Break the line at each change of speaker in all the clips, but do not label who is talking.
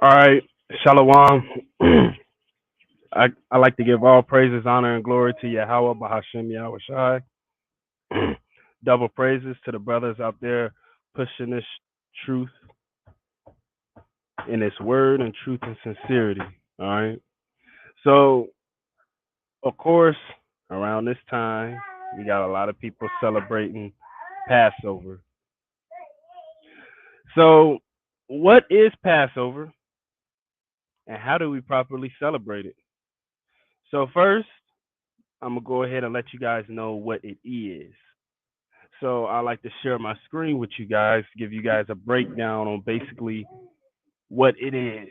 All right, Shalom. I like to give all praises, honor, and glory to Yahweh, Bahashem, Yahweh Shai. Double praises to the brothers out there pushing this truth in this word and truth and sincerity. All right. So, of course, around this time, we got a lot of people celebrating Passover. So, what is Passover and how do we properly celebrate it? So, first, I'm going to go ahead and let you guys know what it is. So I like to share my screen with you guys, give you guys a breakdown on basically what it is.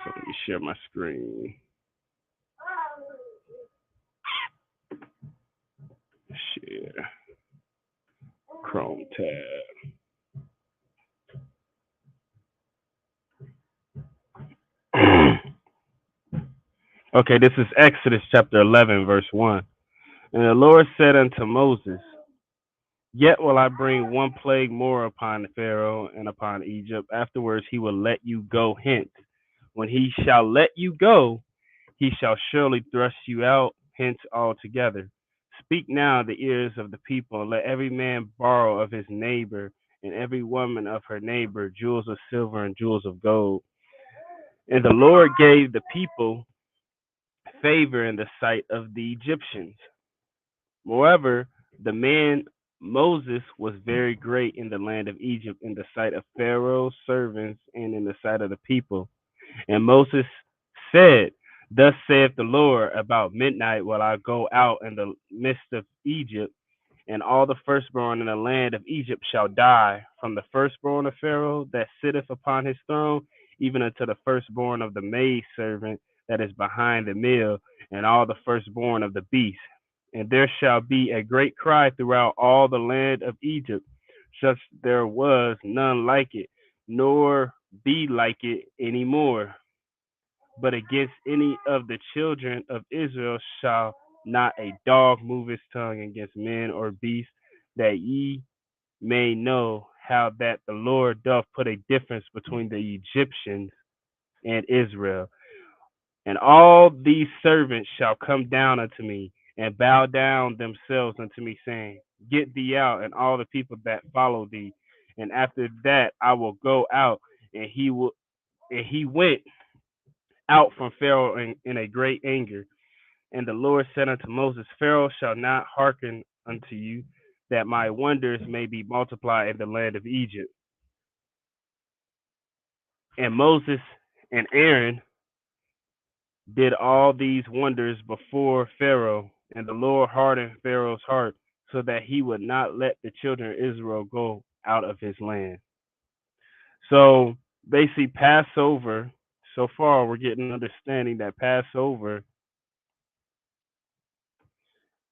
So let me share my screen. Share Chrome tab. Okay, this is Exodus chapter 11, verse 1. And the Lord said unto Moses, Yet will I bring one plague more upon Pharaoh and upon Egypt. Afterwards he will let you go hence. When he shall let you go, he shall surely thrust you out hence altogether. Speak now in the ears of the people, and let every man borrow of his neighbor, and every woman of her neighbor, jewels of silver and jewels of gold. And the Lord gave the people favor in the sight of the Egyptians. Moreover, the man Moses was very great in the land of Egypt, in the sight of Pharaoh's servants, and in the sight of the people. And Moses said, Thus saith the Lord, about midnight will I go out in the midst of Egypt, and all the firstborn in the land of Egypt shall die, from the firstborn of Pharaoh that sitteth upon his throne, even unto the firstborn of the maidservant that is behind the mill, and all the firstborn of the beast. And there shall be a great cry throughout all the land of Egypt, such there was none like it, nor be like it any more. But against any of the children of Israel shall not a dog move his tongue against men or beasts, that ye may know how that the Lord doth put a difference between the Egyptians and Israel. And all these servants shall come down unto me, and bow down themselves unto me, saying, Get thee out, and all the people that follow thee. And after that I will go out, and he went out from Pharaoh in a great anger. And the Lord said unto Moses, Pharaoh shall not hearken unto you, that my wonders may be multiplied in the land of Egypt. And Moses and Aaron did all these wonders before Pharaoh, and the Lord hardened Pharaoh's heart, so that he would not let the children of Israel go out of his land. So basically, Passover, so far we're getting an understanding that Passover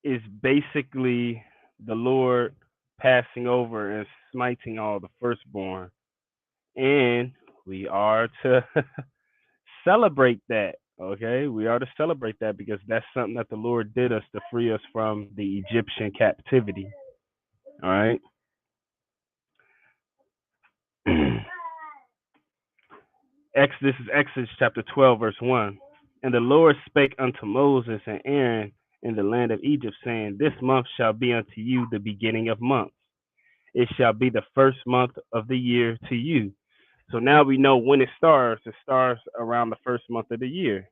is basically the Lord passing over and smiting all the firstborn. And we are to celebrate that. Okay, we are to celebrate that because that's something that the Lord did us to free us from the Egyptian captivity. All right. This is Exodus chapter 12, verse 1. And the Lord spake unto Moses and Aaron in the land of Egypt, saying, This month shall be unto you the beginning of months. It shall be the first month of the year to you. So now we know when it starts. It starts around the first month of the year.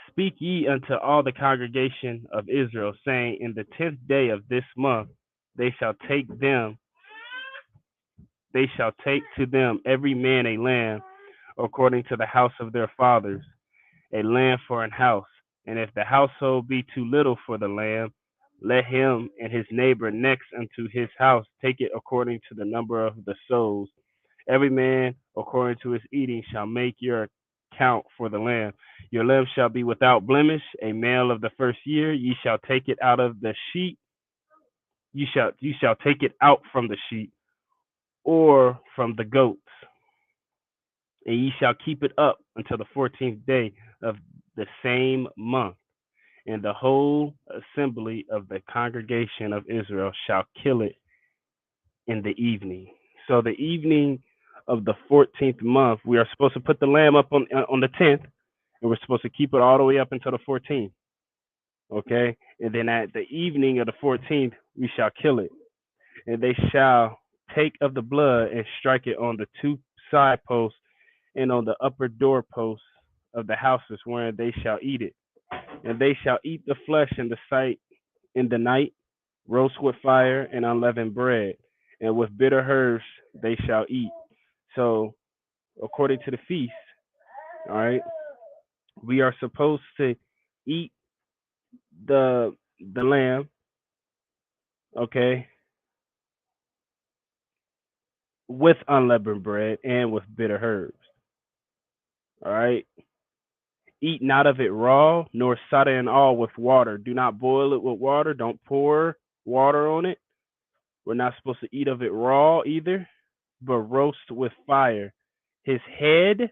Speak ye unto all the congregation of Israel, saying, In the 10th day of this month they shall take to them every man a lamb according to the house of their fathers, a lamb for an house. And if the household be too little for the lamb, let him and his neighbor next unto his house take it according to the number of the souls. Every man according to his eating shall make your account for the lamb. Your lamb shall be without blemish, a male of the first year. Ye shall take it out of the sheep. You shall take it out from the sheep or from the goats, and ye shall keep it up until the 14th day of the same month. And the whole assembly of the congregation of Israel shall kill it in the evening. So the evening of the 14th month, we are supposed to put the lamb up on the 10th, and we're supposed to keep it all the way up until the 14th. Okay, and then at the evening of the 14th, we shall kill it, and they shall take of the blood and strike it on the two side posts and on the upper doorposts of the houses wherein they shall eat it. And they shall eat the flesh in the sight in the night, roast with fire and unleavened bread, and with bitter herbs they shall eat. So, according to the feast, all right, we are supposed to eat the the lamb, okay, with unleavened bread and with bitter herbs. All right. Eat not of it raw, nor sodden and all with water. Do not boil it with water. Don't pour water on it. We're not supposed to eat of it raw either, but roast with fire. His head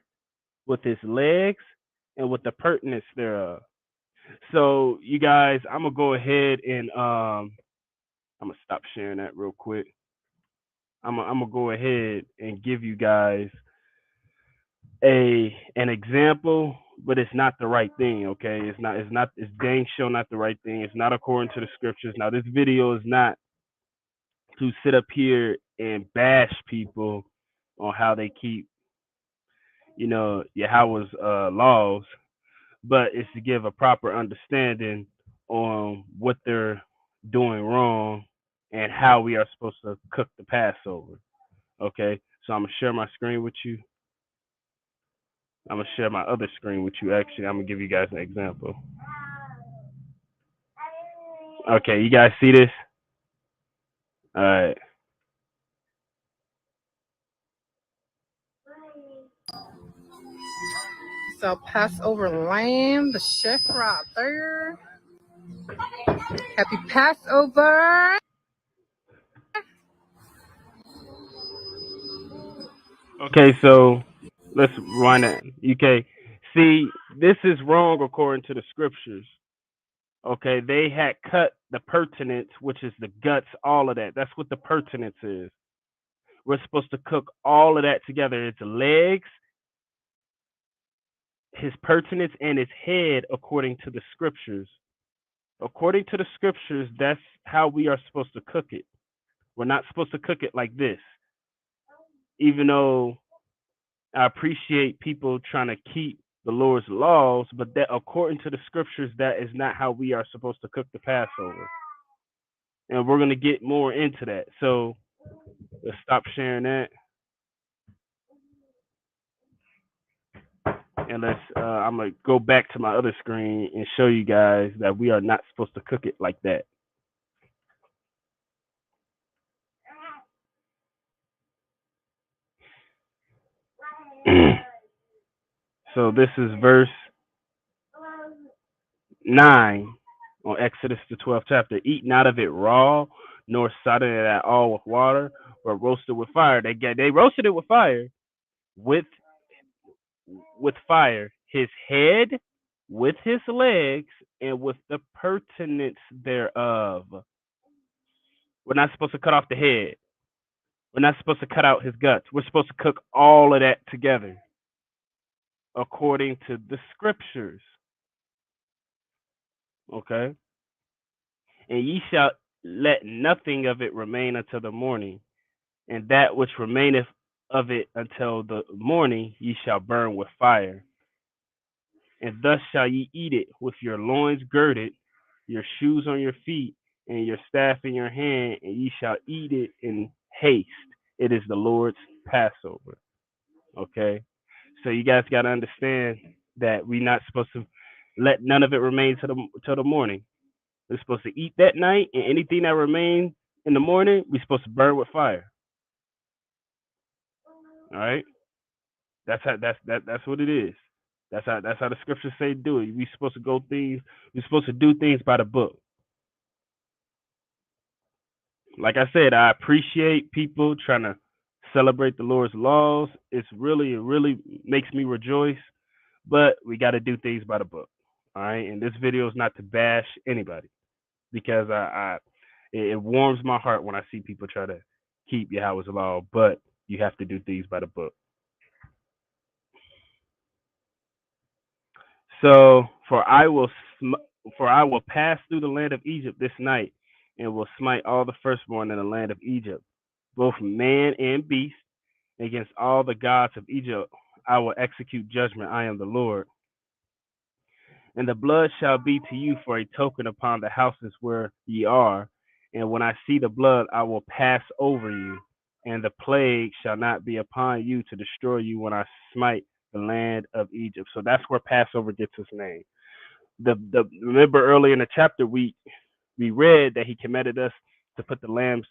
with his legs and with the pertinence thereof. So you guys, I'm gonna go ahead and I'm gonna stop sharing that real quick. I'm gonna go ahead and give you guys an example, but it's not the right thing. Okay, it's dang sure not the right thing. It's not according to the scriptures. Now this video is not to sit up here and bash people on how they keep, Yahweh's laws, but it's to give a proper understanding on what they're doing wrong and how we are supposed to cook the Passover. Okay, so I'm gonna share my screen with you. I'm gonna share my other screen with you. Actually, I'm gonna give you guys an example. Okay, you guys see this? All right.
So Passover lamb, the chef right there. Happy Passover.
Okay, so let's rewind that. Okay, see, this is wrong according to the scriptures. Okay, they had cut the pertinence, which is the guts, all of that. That's what the pertinence is. We're supposed to cook all of that together. It's legs, his pertinence, and his head, according to the scriptures. According to the scriptures, that's how we are supposed to cook it. We're not supposed to cook it like this. Even though I appreciate people trying to keep the Lord's laws, but that according to the scriptures, that is not how we are supposed to cook the Passover. And we're gonna get more into that. So let's stop sharing that. And I'm gonna go back to my other screen and show you guys that we are not supposed to cook it like that. So this is verse 9 on Exodus the 12th chapter. Eat not of it raw, nor sodden it at all with water, but roast it with fire. They roasted it with fire, with fire, his head, with his legs, and with the pertinence thereof. We're not supposed to cut off the head. We're not supposed to cut out his guts. We're supposed to cook all of that together according to the scriptures. Okay? And ye shall let nothing of it remain until the morning, and that which remaineth of it until the morning ye shall burn with fire. And thus shall ye eat it with your loins girded, your shoes on your feet, and your staff in your hand, and ye shall eat it in haste. It is the Lord's Passover. Okay? So you guys got to understand that we're not supposed to let none of it remain till the morning. We're supposed to eat that night, and anything that remains in the morning, we're supposed to burn with fire. All right? That's what it is. That's how the scriptures say do it. We're supposed to do things by the book. Like I said, I appreciate people trying to celebrate the Lord's laws. It really makes me rejoice. But we got to do things by the book. All right, and this video is not to bash anybody because it warms my heart when I see people try to keep Yahweh's law, but you have to do things by the book. So, for I will pass through the land of Egypt this night, and will smite all the firstborn in the land of Egypt, both man and beast. Against all the gods of Egypt I will execute judgment. I am the Lord. And the blood shall be to you for a token upon the houses where ye are. And when I see the blood, I will pass over you, and the plague shall not be upon you to destroy you when I smite the land of Egypt. So that's where Passover gets its name. The remember earlier in the chapter we read that he commanded us to put the lamb's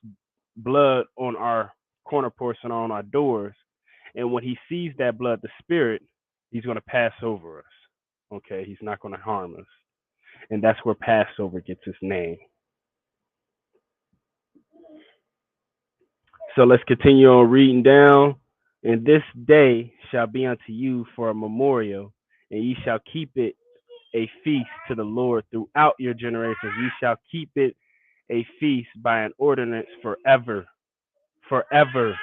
blood on our corner posts and on our doors. And when he sees that blood, the spirit, he's going to pass over us. Okay, he's not going to harm us. And that's where Passover gets its name. So let's continue on reading down. And this day shall be unto you for a memorial, and ye shall keep it a feast to the Lord throughout your generations. Ye shall keep it a feast by an ordinance forever. Forever.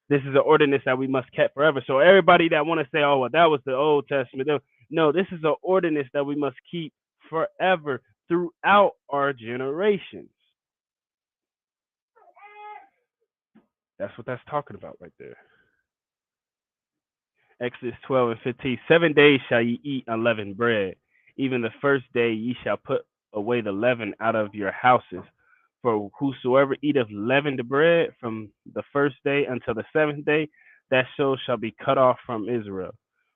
This is an ordinance that we must keep forever. So everybody that want to say, oh, well, that was the Old Testament. No, this is an ordinance that we must keep forever throughout our generations. That's what that's talking about right there. Exodus 12 and 15. 7 days shall ye eat unleavened bread. Even the first day ye shall put away the leaven out of your houses. For whosoever eateth leavened bread from the first day until the seventh day, that soul shall be cut off from Israel.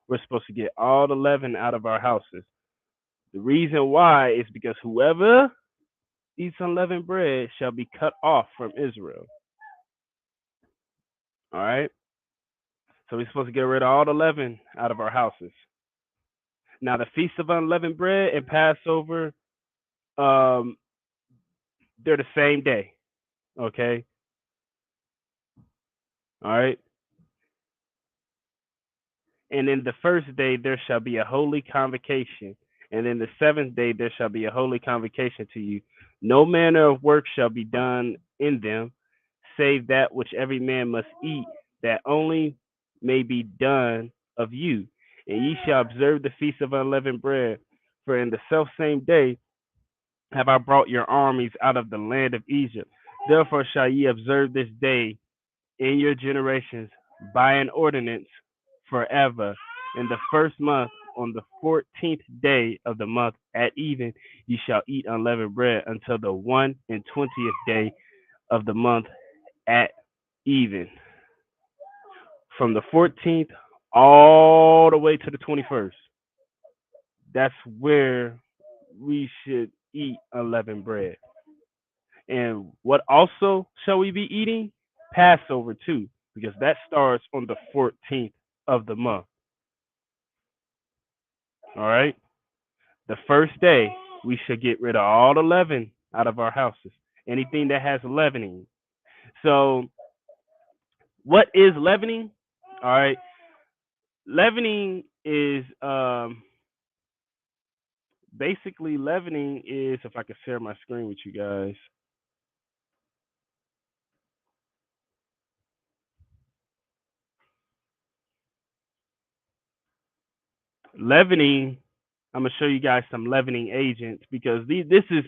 We're supposed to get all the leaven out of our houses. The reason why is because whoever eats unleavened bread shall be cut off from Israel. All right? So we're supposed to get rid of all the leaven out of our houses. Now, the Feast of Unleavened Bread and Passover, um, they're the same day. Okay? All right? And in the first day there shall be a holy convocation, and in the seventh day there shall be a holy convocation to you. No manner of work shall be done in them, save that which every man must eat, that only may be done of you. And ye shall observe the feast of unleavened bread, for in the selfsame day have I brought your armies out of the land of Egypt. Therefore shall ye observe this day in your generations by an ordinance forever. In the first month, on the 14th day of the month at even, ye shall eat unleavened bread until the 120th day of the month at even. From the 14th all the way to the 21st. That's where we should eat unleavened bread. And what also shall we be eating? Passover too, because that starts on the 14th of the month. All right. The first day, we should get rid of all the leaven out of our houses. Anything that has leavening. So, what is leavening? All right. Leavening is basically leavening is, if I could share my screen with you guys. Leavening, I'm gonna show you guys some leavening agents because this is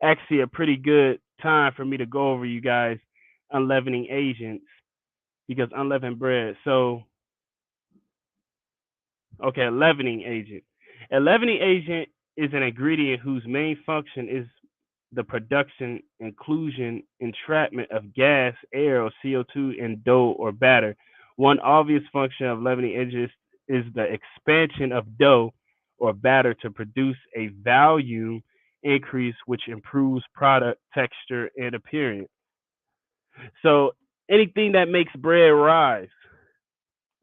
actually a pretty good time for me to go over you guys unleavening agents because unleavened bread. So, okay, a leavening agent. A leavening agent is an ingredient whose main function is the production, inclusion, entrapment of gas, air, or CO2 in dough or batter. One obvious function of leavening agents is the expansion of dough or batter to produce a volume increase, which improves product texture and appearance. So anything that makes bread rise,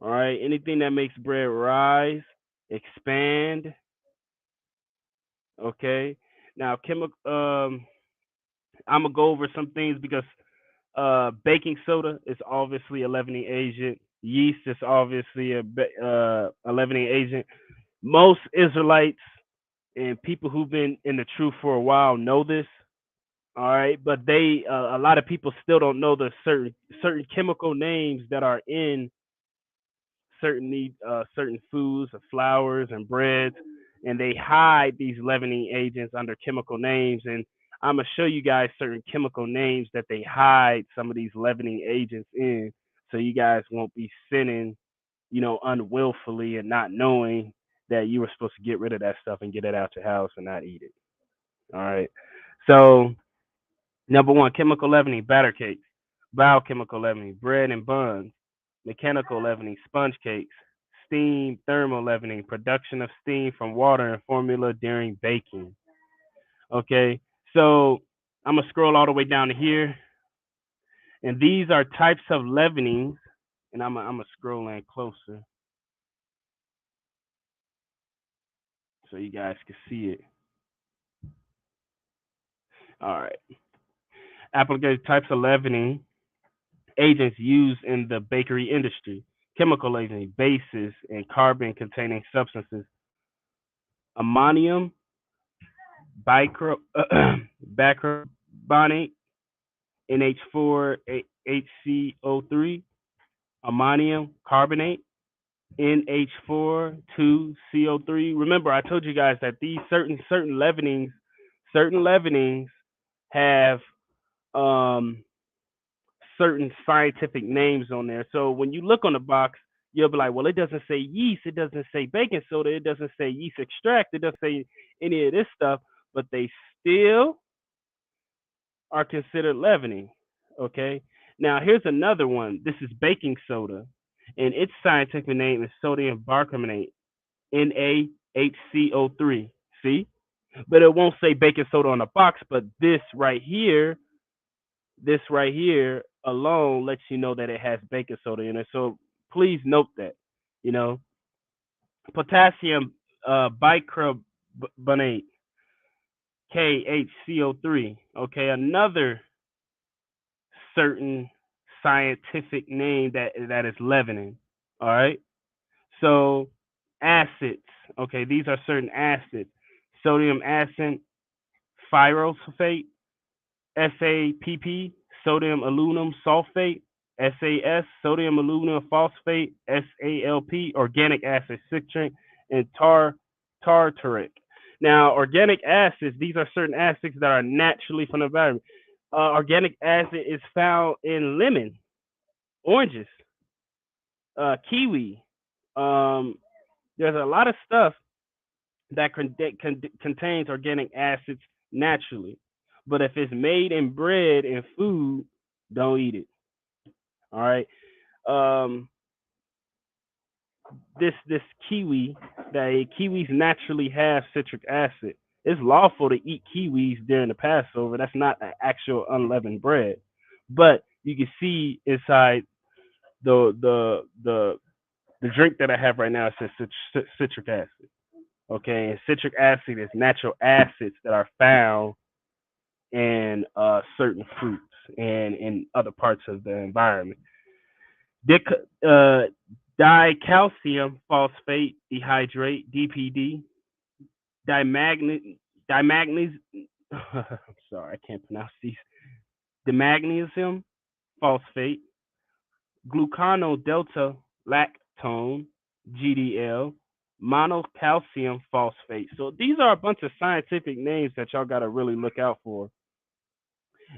all right, anything that makes bread rise, expand, okay. Now, chemical. I'm gonna go over some things because baking soda is obviously a leavening agent. Yeast is obviously a leavening agent. Most Israelites and people who've been in the truth for a while know this. All right, but they a lot of people still don't know the certain chemical names that are in certain foods, flours, and breads, and they hide these leavening agents under chemical names. And I'm gonna show you guys certain chemical names that they hide some of these leavening agents in, so you guys won't be sinning, unwillfully and not knowing that you were supposed to get rid of that stuff and get it out your house and not eat it. All right. So number one, chemical leavening, batter cakes; biochemical leavening, bread and buns; mechanical leavening, sponge cakes; steam thermal leavening, production of steam from water and formula during baking. Okay, so I'm gonna scroll all the way down to here, and these are types of leavenings, and I'm gonna scroll in closer so you guys can see it. All right, applicated types of leavening agents used in the bakery industry: chemical leavening, bases, and carbon containing substances; ammonium bicro, bicarbonate, NH4 HCO3; ammonium carbonate, NH4 2CO3. Remember, I told you guys that these certain leavenings have um certain scientific names on there. So when you look on the box, you'll be like, well, it doesn't say yeast, it doesn't say baking soda, it doesn't say yeast extract, it doesn't say any of this stuff, but they still are considered leavening. Okay. Now here's another one. This is baking soda, and its scientific name is sodium bicarbonate, NaHCO3. See, but it won't say baking soda on the box. But this right here alone lets you know that it has baking soda in it. So please note that. You know, potassium bicarbonate, KHCO3. Okay, another certain scientific name that is leavening. All right. So acids. Okay, these are certain acids: sodium acid pyrosulfate, SAPP; sodium aluminum sulfate, SAS; sodium aluminum phosphate, SALP; organic acid citric; and tartaric. Now, organic acids, these are certain acids that are naturally from the environment. Organic acid is found in lemon, oranges, kiwi. Um, there's a lot of stuff that contains organic acids naturally. But if it's made in bread and food, don't eat it. All right. Um, this kiwi, that kiwis naturally have citric acid. It's lawful to eat kiwis during the Passover. That's not an actual unleavened bread, but you can see inside the the the the drink that I have right now. It says citric acid. Okay, and citric acid is natural acids that are found in certain fruits and in other parts of the environment. Dic- uh, Dicalcium phosphate dehydrate, DPD. Dimagnesium. I'm sorry, I can't pronounce these. Dimagnesium phosphate, gluconodelta lactone, GDL, monocalcium phosphate. So these are a bunch of scientific names that y'all got to really look out for.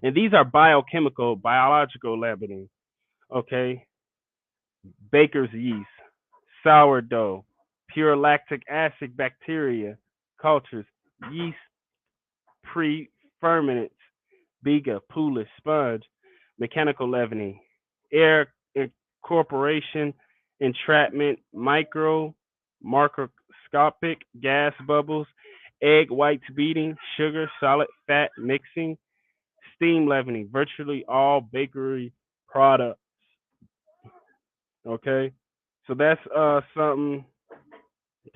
And these are biological leavening. Okay, baker's yeast, sourdough, pure lactic acid bacteria cultures, yeast pre-ferments, biga, poulet, sponge; mechanical leavening, air incorporation, entrapment, macroscopic gas bubbles, egg whites beating, sugar, solid fat mixing; steam leavening, virtually all bakery products. Okay, so that's something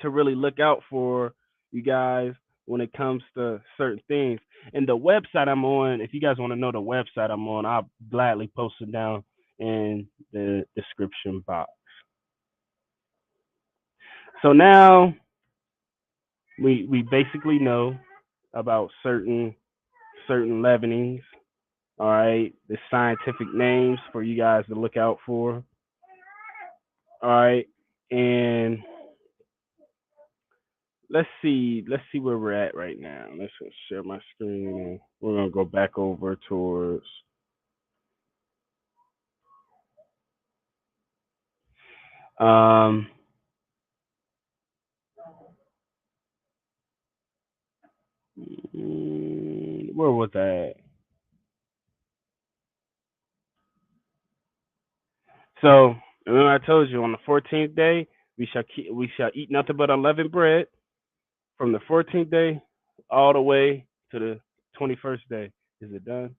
to really look out for, you guys, when it comes to certain things. And the website I'm on, if you guys want to know the website I'm on, I'll gladly post it down in the description box. So now we basically know about certain certain leavenings. All right, the scientific names for you guys to look out for. All right, and let's see where we're at right now. Let's just share my screen and we're gonna go back over towards um where was that? So remember I told you on the 14th day we shall eat nothing but unleavened bread from the 14th day all the way to the 21st day. Is it done?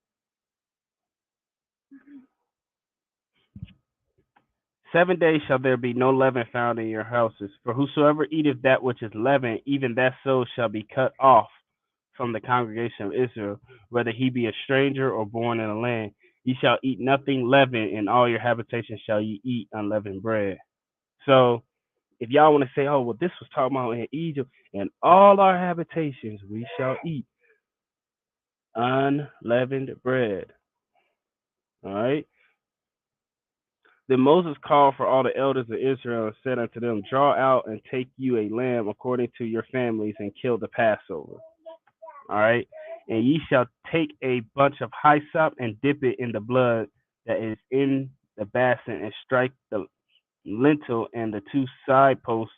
7 days shall there be no leaven found in your houses. For whosoever eateth that which is leavened, even that soul shall be cut off from the congregation of Israel, whether he be a stranger or born in a land. Ye shall eat nothing leavened, in all your habitations shall ye eat unleavened bread. So, if y'all want to say, oh, well, this was talking about in Egypt, and all our habitations we shall eat unleavened bread. All right. Then Moses called for all the elders of Israel and said unto them, draw out and take you a lamb according to your families and kill the Passover. All right. And ye shall take a bunch of hyssop and dip it in the blood that is in the basin and strike the lintel and the two side posts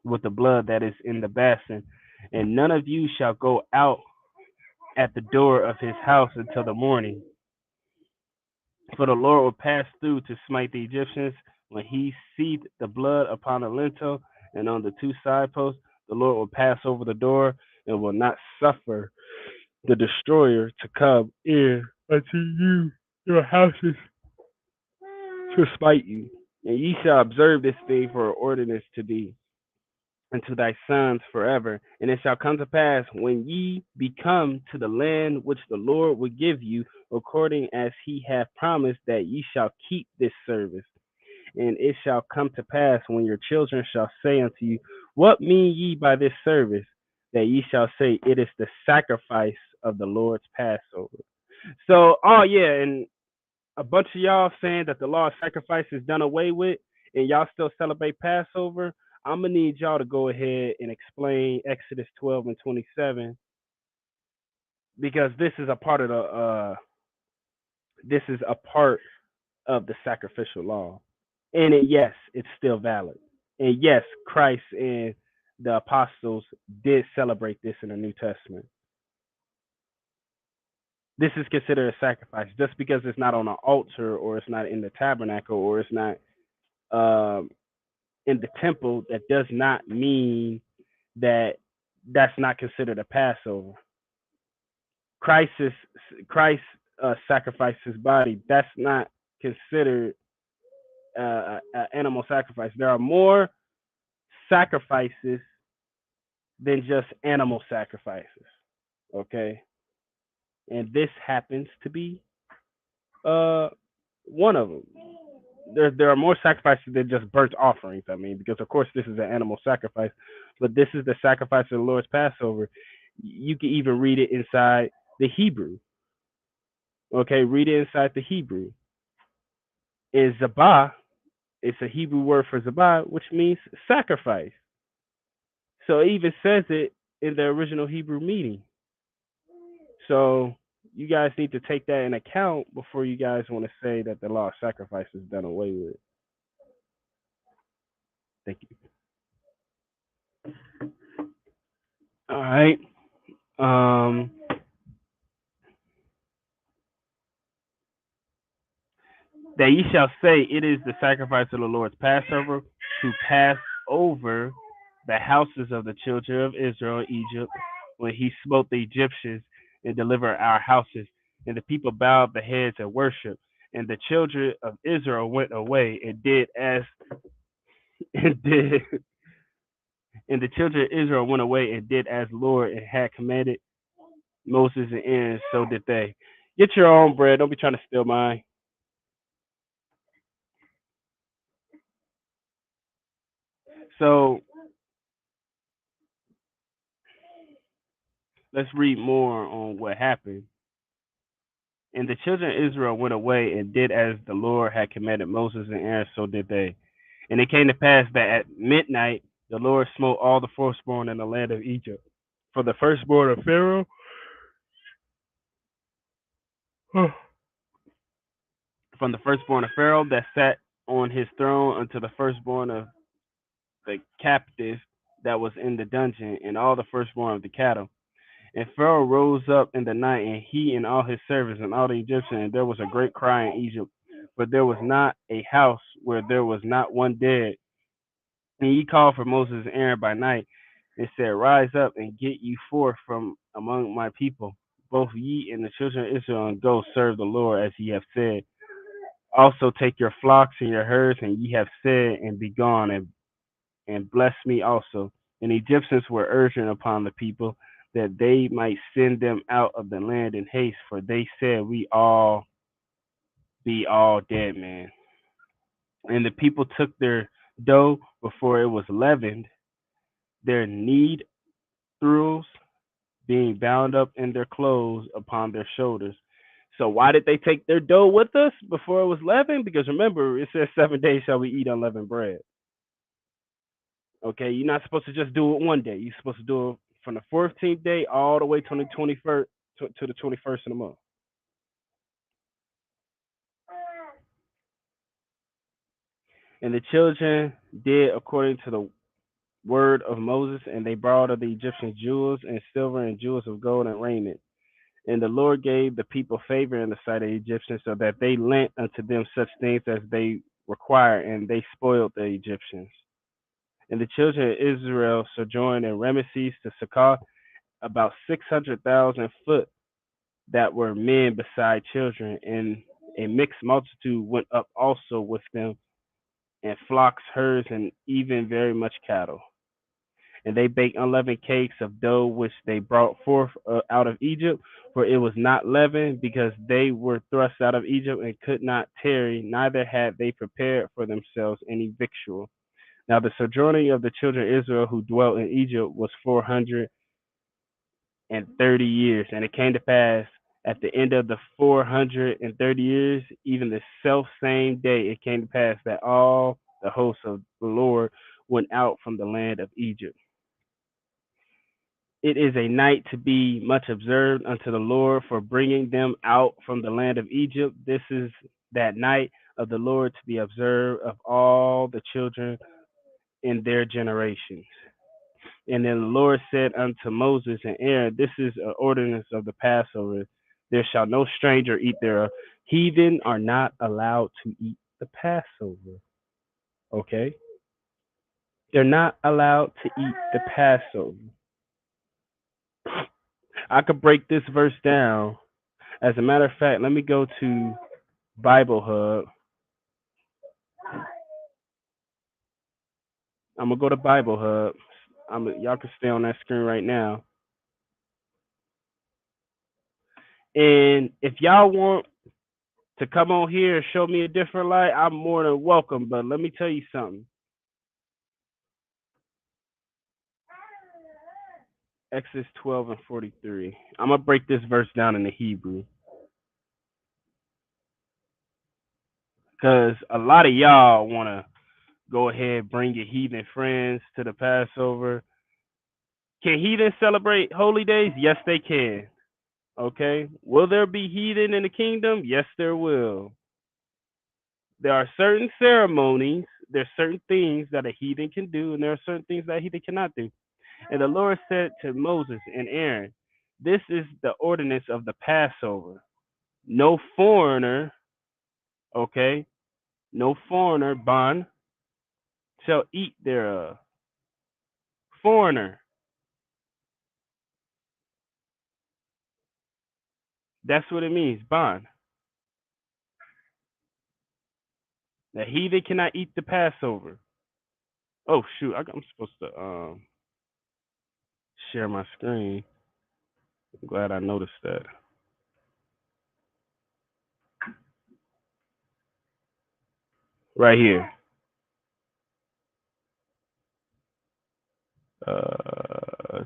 with the blood that is in the basin. And none of you shall go out at the door of his house until the morning. For the Lord will pass through to smite the Egyptians. When he seeth the blood upon the lintel and on the two side posts, the Lord will pass over the door and will not suffer the destroyer to come in unto you, your houses, to smite you. And ye shall observe this thing for an ordinance to thee and to thy sons forever. And it shall come to pass when ye be come to the land which the Lord will give you, according as he hath promised, that ye shall keep this service. And it shall come to pass when your children shall say unto you, what mean ye by this service? That ye shall say, it is the sacrifice of the Lord's Passover. So, oh yeah, and a bunch of y'all saying that the law of sacrifice is done away with and y'all still celebrate Passover, I'm gonna need y'all to go ahead and explain Exodus 12 and 27 because this is a part of the sacrificial law. And yes, it's still valid. And yes, Christ and the apostles did celebrate this in the New Testament. This is considered a sacrifice just because it's not on an altar or it's not in the tabernacle or it's not um, in the temple. That does not mean that that's not considered a Passover. Christ is Christ sacrificed his body. That's not considered animal sacrifice. There are more sacrifices than just animal sacrifices. Okay, and this happens to be uh one of them. There are more sacrifices than just burnt offerings. I mean, because of course this is an animal sacrifice, but this is the sacrifice of the Lord's Passover. You can even read it inside the Hebrew. Okay, read it inside the Hebrew. And zabah, it's a Hebrew word for zabah, which means sacrifice. So it even says it in the original Hebrew meaning. So you guys need to take that in account before you guys want to say that the law of sacrifice is done away with. Thank you. All right. Um, that ye shall say, it is the sacrifice of the Lord's Passover to pass over the houses of the children of Israel in Egypt when he smote the Egyptians and delivered our houses. And the people bowed their heads and worshiped. And the children of Israel went away and did as and did and the children of Israel went away and did as Lord and had commanded Moses and Aaron, so did they. Get your own bread. Don't be trying to steal mine. So let's read more on what happened. And the children of Israel went away and did as the Lord had commanded Moses and Aaron, so did they. And it came to pass that at midnight the Lord smote all the firstborn in the land of Egypt. For the firstborn of Pharaoh, from the firstborn of Pharaoh that sat on his throne unto the firstborn of the captive that was in the dungeon, and all the firstborn of the cattle. And Pharaoh rose up in the night, and he and all his servants and all the Egyptians, and there was a great cry in Egypt. But there was not a house where there was not one dead. And he called for Moses and Aaron by night, and said, Rise up and get you forth from among my people, both ye and the children of Israel, and go serve the Lord as ye have said. Also take your flocks and your herds, and ye have said, and be gone, and bless me also. And the Egyptians were urging upon the people that they might send them out of the land in haste, for they said, We all be all dead men. And the people took their dough before it was leavened, their knead thrills being bound up in their clothes upon their shoulders. So why did they take their dough with us before it was leavened? Because remember, it says 7 days shall we eat unleavened bread. Okay, you're not supposed to just do it one day. You're supposed to do it from the 14th day all the way to the 21st to the 21st of the month. And the children did according to the word of Moses, and they brought of the Egyptians jewels and silver and jewels of gold and raiment. And the Lord gave the people favor in the sight of the Egyptians, so that they lent unto them such things as they required, and they spoiled the Egyptians. And the children of Israel sojourned in Ramesses to Succoth, about 600,000 foot that were men beside children, and a mixed multitude went up also with them, and flocks, herds, and even very much cattle. And they baked unleavened cakes of dough which they brought forth out of Egypt, for it was not leavened, because they were thrust out of Egypt and could not tarry, neither had they prepared for themselves any victual. Now the sojourning of the children of Israel who dwelt in Egypt was 430 years. And it came to pass at the end of the 430 years, even the self same day, it came to pass that all the hosts of the Lord went out from the land of Egypt. It is a night to be much observed unto the Lord for bringing them out from the land of Egypt. This is that night of the Lord to be observed of all the children in their generations. And then the Lord said unto Moses and Aaron, This is an ordinance of the Passover. There shall no stranger eat thereof. Heathen are not allowed to eat the Passover. Okay? They're not allowed to eat the Passover. I could break this verse down. As a matter of fact, let me go to Bible Hub. I'm gonna go to Bible Hub. Y'all can stay on that screen right now. And if y'all want to come on here and show me a different light, I'm more than welcome. But let me tell you something. Exodus 12 and 43. I'm gonna break this verse down in the Hebrew, because a lot of y'all wanna go ahead, bring your heathen friends to the Passover. Can heathens celebrate holy days? Yes, they can. Okay. Will there be heathen in the kingdom? Yes, there will. There are certain ceremonies, there's certain things that a heathen can do, and there are certain things that a heathen cannot do. And the Lord said to Moses and Aaron, This is the ordinance of the Passover. No foreigner, okay, no foreigner, ban, shall eat thereof. Foreigner, that's what it means, ban. The heathen cannot eat the Passover. Oh shoot, I'm supposed to share my screen. I'm glad I noticed that. Right here. I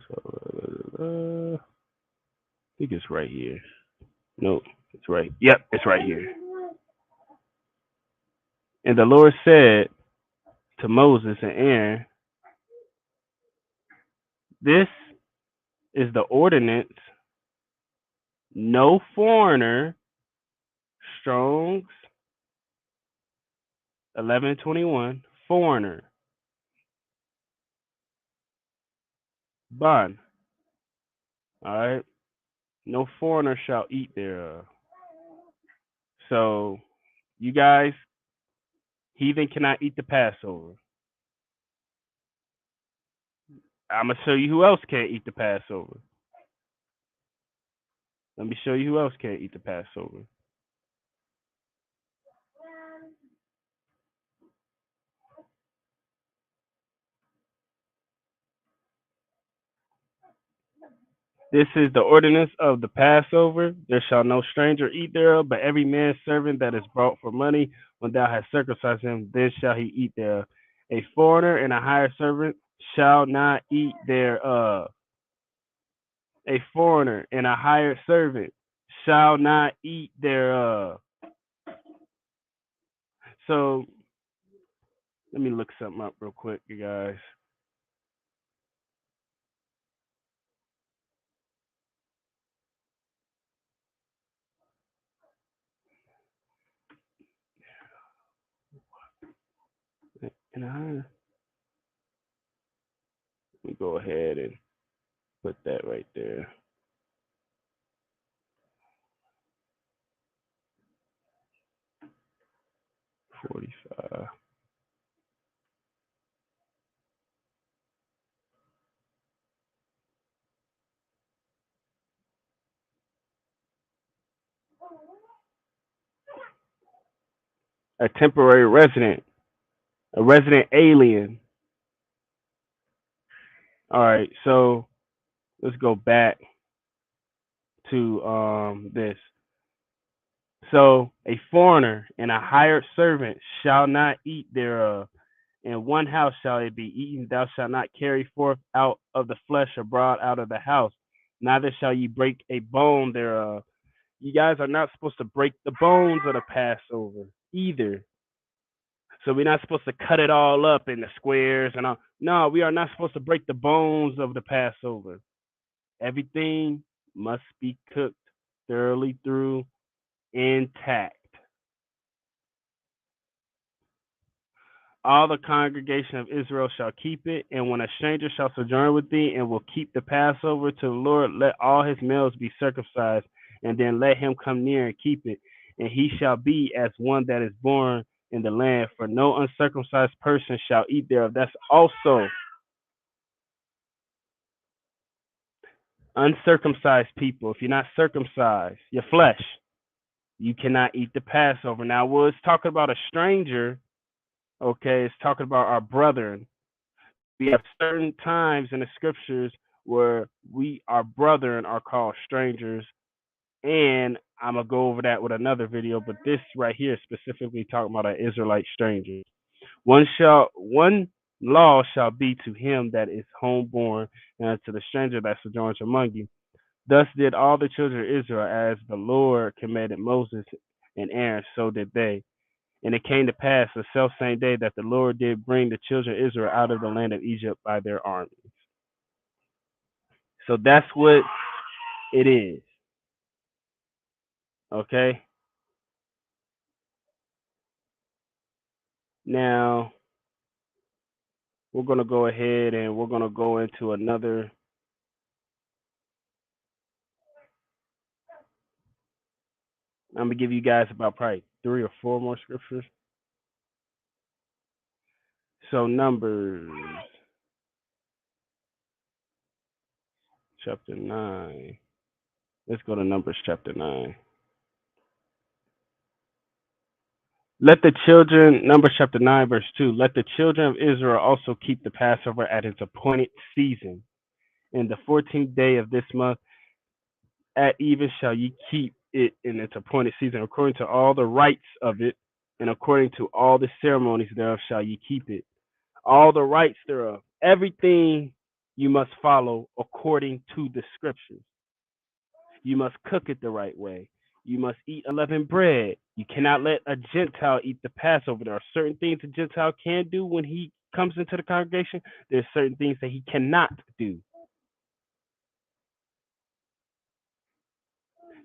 think it's right here. Nope, It's right. Yep, it's right here. And the Lord said to Moses and Aaron, "This is the ordinance: no foreigner, Strong's 1121, foreigner, bond. All right, no foreigner shall eat thereof." So, you guys, heathen cannot eat the Passover. I'm gonna show you who else can't eat the Passover. Let me show you who else can't eat the Passover. This is the ordinance of the Passover. There shall no stranger eat thereof, but every man's servant that is brought for money, when thou hast circumcised him, then shall he eat thereof. A foreigner and a hired servant shall not eat thereof. A foreigner and a hired servant shall not eat thereof. So let me look something up real quick, you guys. And let me go ahead and put that right there. 45. A temporary resident, a resident alien. All right, so let's go back to this. So a foreigner and a hired servant shall not eat thereof. In one house shall it be eaten. Thou shalt not carry forth out of the flesh abroad out of the house. Neither shall ye break a bone thereof. You guys are not supposed to break the bones of the Passover either. So we're not supposed to cut it all up into squares and all. No, we are not supposed to break the bones of the Passover. Everything must be cooked thoroughly through, intact. All the congregation of Israel shall keep it, and when a stranger shall sojourn with thee and will keep the Passover to the Lord, let all his males be circumcised, and then let him come near and keep it. And he shall be as one that is born in the land, for no uncircumcised person shall eat thereof. That's also uncircumcised people. If you're not circumcised, your flesh, you cannot eat the Passover. Now, well, it's talking about a stranger, okay? It's talking about our brethren. We have certain times in the scriptures where our brethren are called strangers, and I'm gonna go over that with another video. But this right here is specifically talking about an Israelite stranger. One law shall be to him that is homeborn, and to the stranger that sojourns among you. Thus did all the children of Israel, as the Lord commanded Moses and Aaron, so did they. And it came to pass the self same day that the Lord did bring the children of Israel out of the land of Egypt by their armies. So that's what it is. Okay. Now we're gonna go ahead and we're gonna go into another. I'm gonna give you guys about probably 3 or 4 more scriptures. So Numbers chapter 9. Let's go to Numbers chapter 9. Let the children, Numbers chapter 9, verse 2, let the children of Israel also keep the Passover at its appointed season. In the 14th day of this month, at even shall ye keep it in its appointed season, according to all the rites of it, and according to all the ceremonies thereof shall ye keep it. All the rites thereof, everything you must follow according to the scriptures. You must cook it the right way. You must eat unleavened bread. You cannot let a Gentile eat the Passover. There are certain things a Gentile can do when he comes into the congregation. There's certain things that he cannot do.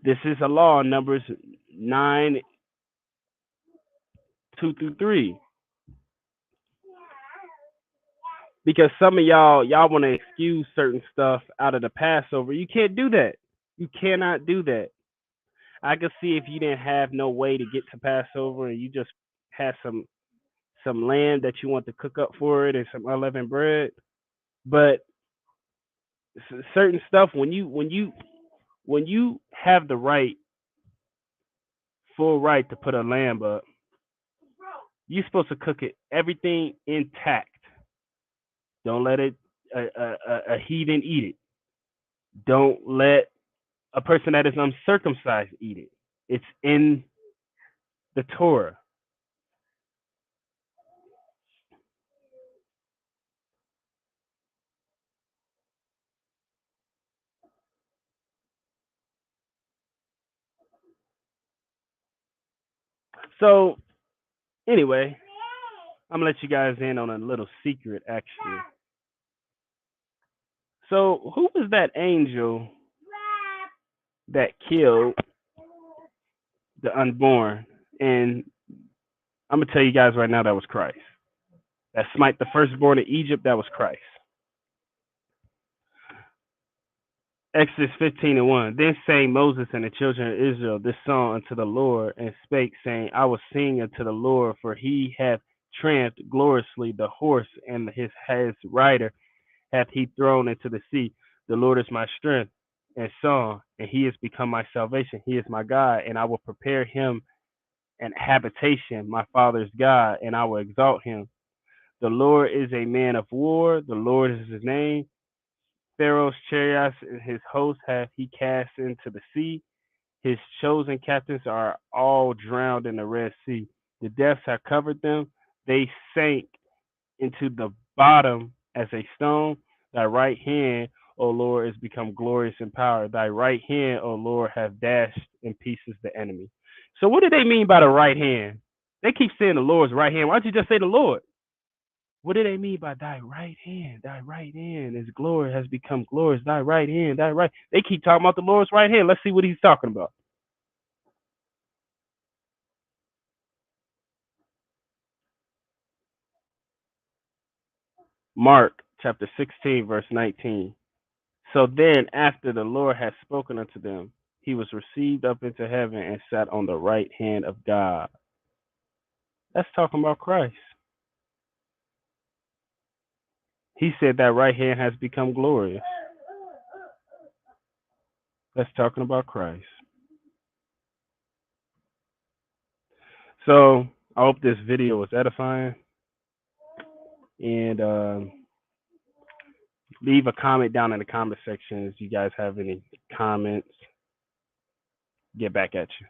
This is a law, Numbers 9, 2 through 3. Because some of y'all want to excuse certain stuff out of the Passover. You can't do that. You cannot do that. I could see if you didn't have no way to get to Passover and you just had some lamb that you want to cook up for it and some unleavened bread. But certain stuff when you have the full right to put a lamb up, you're supposed to cook it everything intact. Don't let it a heathen eat it. Don't let a person that is uncircumcised eat it. It's in the Torah. So anyway, I'm gonna let you guys in on a little secret actually. So who was that angel that killed the unborn? And I'm gonna tell you guys right now that was Christ. That smite the firstborn of Egypt, that was Christ. Exodus 15:1. Then sang Moses and the children of Israel this song unto the Lord, and spake, saying, I will sing unto the Lord, for he hath tramped gloriously the horse, and his rider hath he thrown into the sea. The Lord is my strength and song, and he is become my salvation. He is my God, and I will prepare him an habitation, my father's God, and I will exalt him. The Lord is a man of war, the Lord is his name. Pharaoh's chariots and his host hath he cast into the sea. His chosen captains are all drowned in the Red Sea. The depths have covered them. They sank into the bottom as a stone. Thy right hand, O Lord, is become glorious in power. Thy right hand, O Lord, have dashed in pieces the enemy. So what do they mean by the right hand? They keep saying the Lord's right hand. Why don't you just say the Lord? What do they mean by thy right hand? Thy right hand is glory has become glorious. Thy right hand, thy right. They keep talking about the Lord's right hand. Let's see what he's talking about. Mark chapter 16, verse 19. So then, after the Lord had spoken unto them, he was received up into heaven and sat on the right hand of God. That's talking about Christ. He said that right hand has become glorious. That's talking about Christ. So I hope this video was edifying. And leave a comment down in the comment section if you guys have any comments. Get back at you.